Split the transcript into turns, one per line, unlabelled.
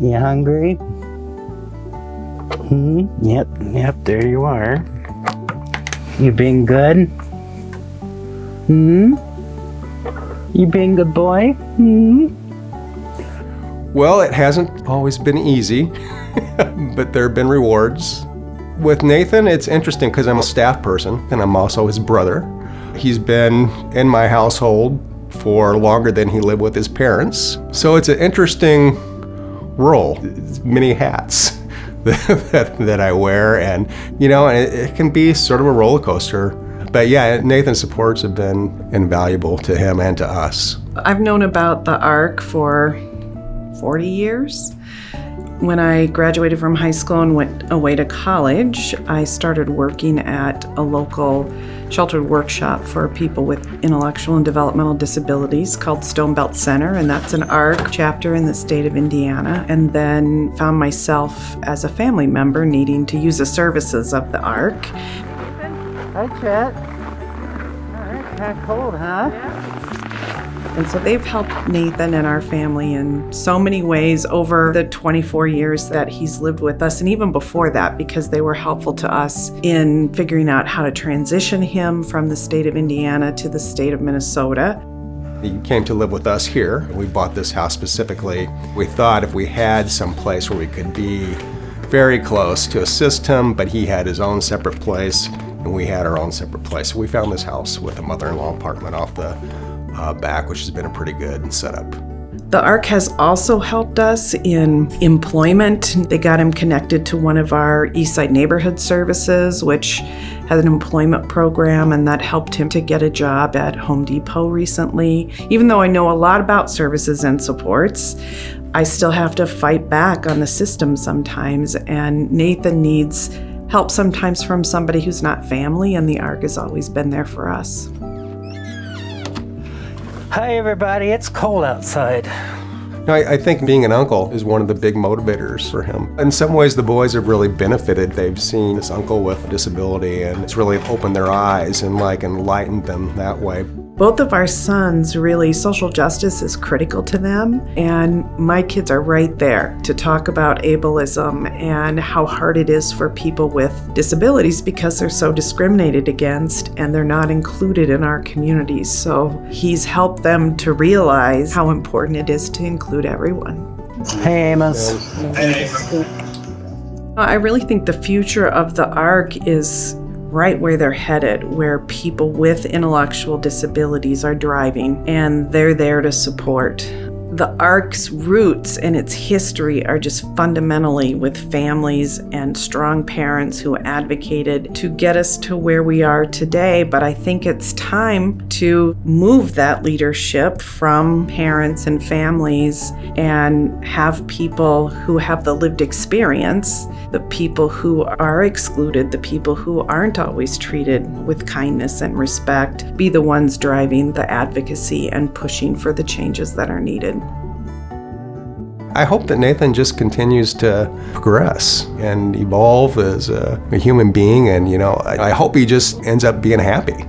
You hungry? Yep, there you are. You being good? You being good boy?
Well, it hasn't always been easy, but there have been rewards. With Nathan, it's interesting because I'm a staff person and I'm also his brother. He's been in my household for longer than he lived with his parents. So it's an interesting role, many hats that I wear, and it can be sort of a roller coaster. But yeah, Nathan's supports have been invaluable to him and to us.
I've known about the ARC for 40 years. When I graduated from high school and went away to college, I started working at a local sheltered workshop for people with intellectual and developmental disabilities called Stone Belt Center, and that's an ARC chapter in the state of Indiana, and then found myself as a family member needing to use the services of the ARC.
Hi, Chet. All right, kind of cold, huh?
And so they've helped Nathan and our family in so many ways over the 24 years that he's lived with us, and even before that, because they were helpful to us in figuring out how to transition him from the state of Indiana to the state of Minnesota.
He came to live with us here. We bought this house specifically. We thought if we had some place where we could be very close to assist him, but he had his own separate place, and we had our own separate place. So we found this house with a mother-in-law apartment off the back, which has been a pretty good setup.
The ARC has also helped us in employment. They got him connected to one of our Eastside Neighborhood Services, which has an employment program, and that helped him to get a job at Home Depot recently. Even though I know a lot about services and supports, I still have to fight back on the system sometimes, and Nathan needs help sometimes from somebody who's not family, and the ARC has always been there for us.
Hi, everybody. It's cold outside.
I think being an uncle is one of the big motivators for him. In some ways, the boys have really benefited. They've seen this uncle with a disability, and it's really opened their eyes and enlightened them that way.
Both of our sons, really, social justice is critical to them, and my kids are right there to talk about ableism and how hard it is for people with disabilities because they're so discriminated against and they're not included in our communities. So he's helped them to realize how important it is to include everyone.
Hey, Amos.
I really think the future of the ARC is right where they're headed, where people with intellectual disabilities are driving, and they're there to support. The ARC's roots and its history are just fundamentally with families and strong parents who advocated to get us to where we are today, but I think it's time to move that leadership from parents and families and have people who have the lived experience, the people who are excluded, the people who aren't always treated with kindness and respect, be the ones driving the advocacy and pushing for the changes that are needed.
I hope that Nathan just continues to progress and evolve as a human being, and I hope he just ends up being happy.